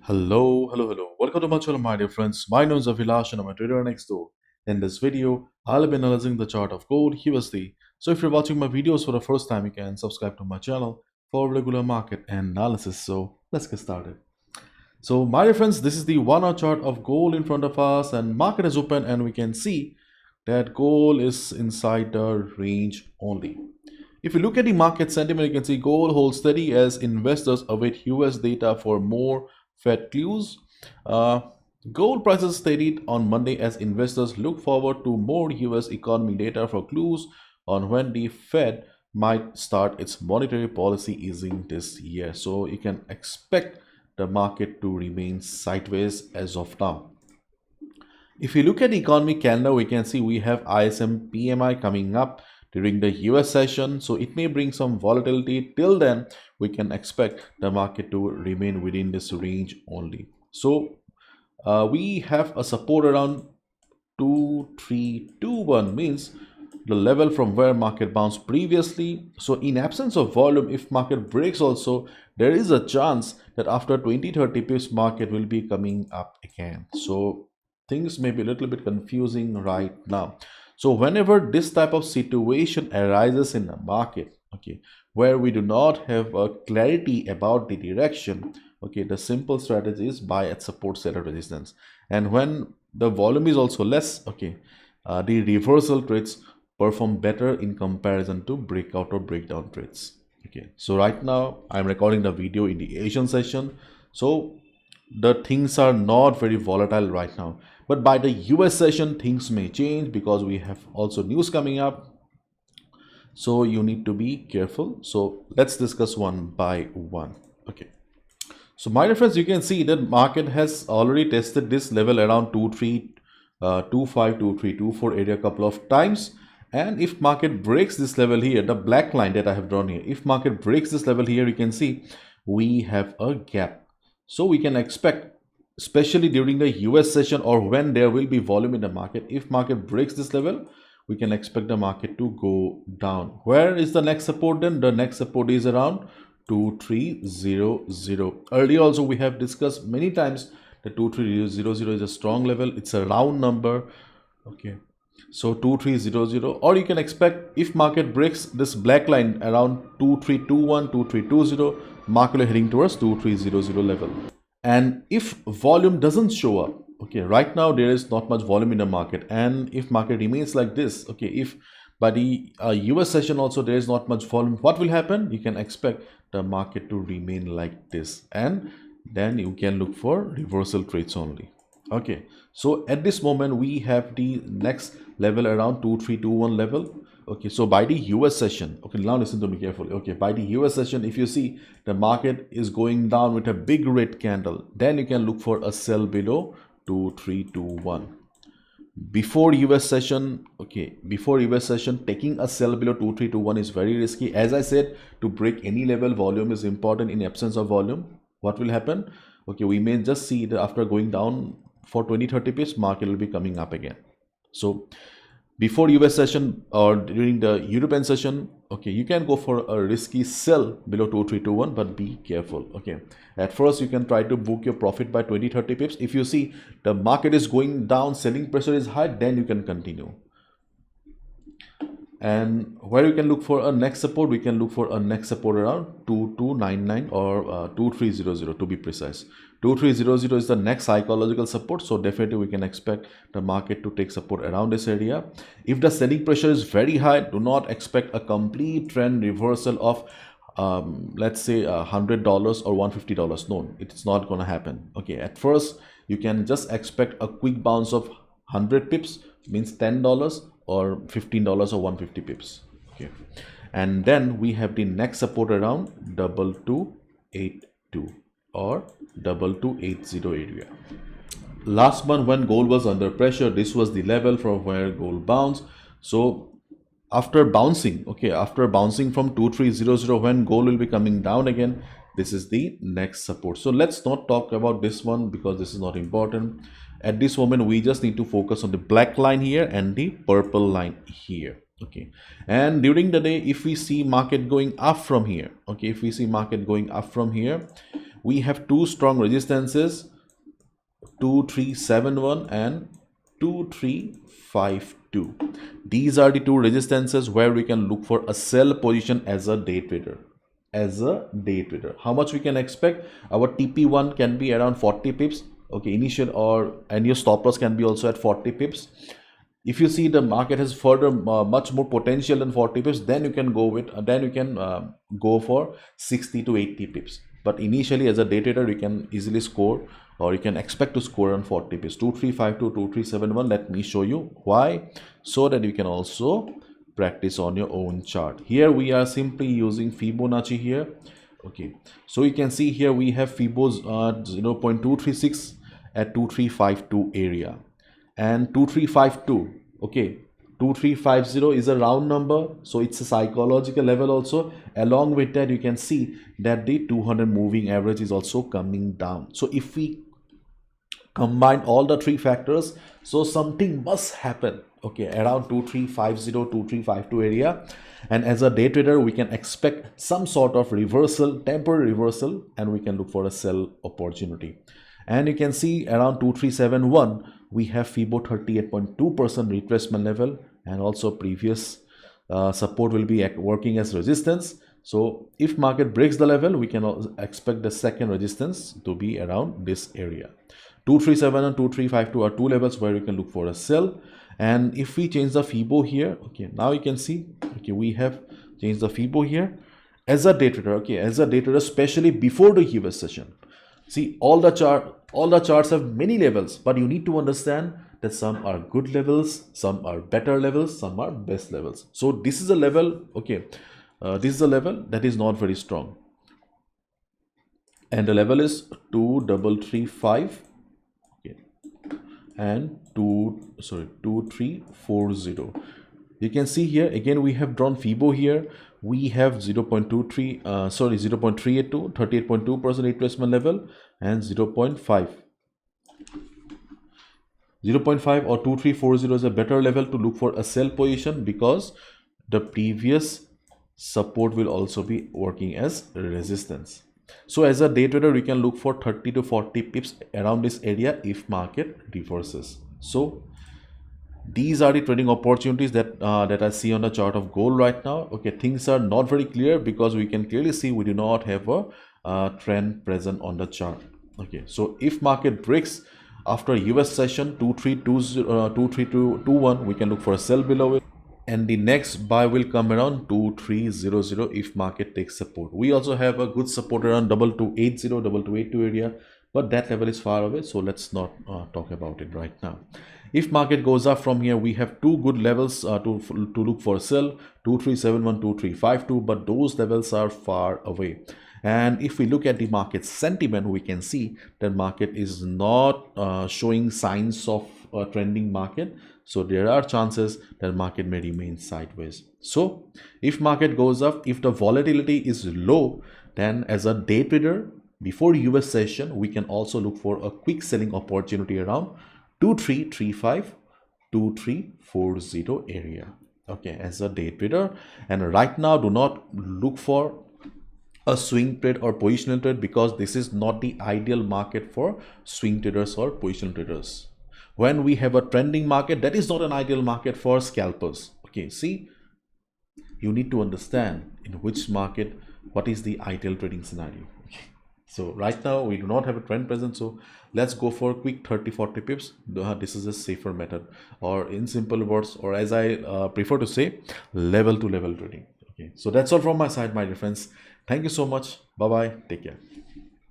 Hello. Welcome to my channel, my dear friends. My name is Avilash and I'm a trader next door. In this video, I'll be analyzing the chart of gold USD. So if you're watching my videos for the first time, you can subscribe to my channel for regular market analysis. So let's get started. So my dear friends, this is the 1 hour chart of gold in front of us, and market is open and we can see that gold is inside the range only. If you look at the market sentiment, you can see gold holds steady as investors await US data for more Fed clues. Uh, Gold prices steadied on Monday as investors look forward to more US economy data for clues on when the Fed might start its monetary policy easing this year. So you can expect the market to remain sideways as of now. If you look at the economy calendar, we can see we have ISM PMI coming up during the US session, so it may bring some volatility. Till then, we can expect the market to remain within this range only. So we have a support around 2321, means the level from where market bounced previously. So in absence of volume, if market breaks also, there is a chance that after 20-30 pips market will be coming up again. So things may be a little bit confusing right now. So whenever this type of situation arises in the market, okay, where we do not have a clarity about the direction, okay, the simple strategy is buy at support, sell at resistance. And when the volume is also less, okay, the reversal trades perform better in comparison to breakout or breakdown trades. Okay, so right now I'm recording the video in the Asian session, so the things are not very volatile right now, but by the US session things may change because we have also news coming up, so you need to be careful. So let's discuss one by one. Okay, so my reference, you can see that market has already tested this level around 2325 2324 area a couple of times. And if market breaks this level here, the black line that I have drawn here, if market breaks this level here, you can see we have a gap. So we can expect, especially during the US session or when there will be volume in the market, if market breaks this level, we can expect the market to go down. Where is the next support then? The next support is around 2300. Earlier also we have discussed many times that 2300 is a strong level. It's a round number. Okay, so 2300, or you can expect if market breaks this black line around 2321 2320, market is heading towards 2300 level. And if volume doesn't show up, okay, right now there is not much volume in the market, and if market remains like this, okay, if by the US session also there is not much volume, what will happen? You can expect the market to remain like this, and then you can look for reversal trades only. Okay, so at this moment we have the next level around 2321 level. Okay, so by the US session, okay, now listen to me carefully. Okay, by the US session, if you see the market is going down with a big red candle, then you can look for a sell below 2321. Before US session, okay, before US session, taking a sell below 2321 is very risky. As I said, to break any level, volume is important. In absence of volume, what will happen? Okay, we may just see that after going down for 20-30 pips, market will be coming up again. So before US session or during the European session, okay, you can go for a risky sell below 2321, but be careful. Okay, at first you can try to book your profit by 20-30 pips. If you see the market is going down, selling pressure is high, then you can continue. And where you can look for a next support, we can look for a next support around 2299 or 2300 to be precise. 2300 is the next psychological support, so definitely we can expect the market to take support around this area. If the selling pressure is very high, do not expect a complete trend reversal of let's say $100 or $150. No, it's not going to happen. Okay, at first you can just expect a quick bounce of 100 pips, means $10 or $15 or 150 pips. Okay, and then we have the next support around 2282 or 2280 area. Last month when gold was under pressure, this was the level from where gold bounced. So after bouncing, okay, after bouncing from 2300, when gold will be coming down again, this is the next support. So let's not talk about this one because this is not important. At this moment we just need to focus on the black line here and the purple line here. Okay, and during the day, if we see market going up from here, okay, if we see market going up from here, we have two strong resistances, 2371 and 2352. These are the two resistances where we can look for a sell position as a day trader. How much we can expect? Our TP1 can be around 40 pips, okay, initial, and your stop loss can be also at 40 pips. If you see the market has further much more potential than 40 pips, then you can go for 60 to 80 pips. But initially, as a day trader, you can easily score, or you can expect to score on 40 pips. 2352, 2371. Let me show you why, so that you can also practice on your own chart. Here we are simply using Fibonacci here. Okay, so you can see here we have Fibos 0.236 at 2352 area, and 2352, okay, 2350 is a round number, so it's a psychological level also. Along with that, you can see that the 200 moving average is also coming down. So if we combine all the three factors, so something must happen, okay, around 2350, 2352 area, and as a day trader we can expect some sort of reversal, temporary reversal, and we can look for a sell opportunity. And you can see around 2371 we have FIBO 38.2% retracement level, and also previous support will be working as resistance. So if market breaks the level, we can expect the second resistance to be around this area. 237 and 2352 are two levels where you can look for a sell. And if we change the FIBO here, okay, now you can see, okay, we have changed the FIBO here. As a day trader, okay, as a day trader, especially before the US session, see, all the charts have many levels, but you need to understand that some are good levels, some are better levels, some are best levels. So this is a level, okay, this is a level that is not very strong, and the level is 2335, okay, and 2340. You can see here again we have drawn FIBO here. We have 0.38 38.2% retracement level, and 0.5 or 2340 is a better level to look for a sell position, because the previous support will also be working as resistance. So as a day trader, we can look for 30 to 40 pips around this area if market reverses. So these are the trading opportunities that I see on the chart of gold right now. Okay, things are not very clear because we can clearly see we do not have a trend present on the chart. Okay, so if market breaks after US session 2321, we can look for a sell below it, and the next buy will come around 2300 if market takes support. We also have a good support around 2280, 2282 area, but that level is far away, so let's not talk about it right now. If market goes up from here, we have two good levels to look for a sell, 2371, 2352, but those levels are far away. And if we look at the market sentiment, we can see that market is not showing signs of a trending market. So there are chances that market may remain sideways. So if market goes up, if the volatility is low, then as a day trader before US session, we can also look for a quick selling opportunity around 2335, 2340 area. Okay, as a day trader. And right now, do not look for a swing trade or positional trade, because this is not the ideal market for swing traders or positional traders. When we have a trending market, that is not an ideal market for scalpers. Okay, see, you need to understand in which market, what is the ideal trading scenario. Okay. So right now we do not have a trend present, so let's go for quick 30-40 pips. This is a safer method, or in simple words, or as I prefer to say, level to level trading. Okay, so that's all from my side, my dear friends. Thank you so much. Bye bye. Take care.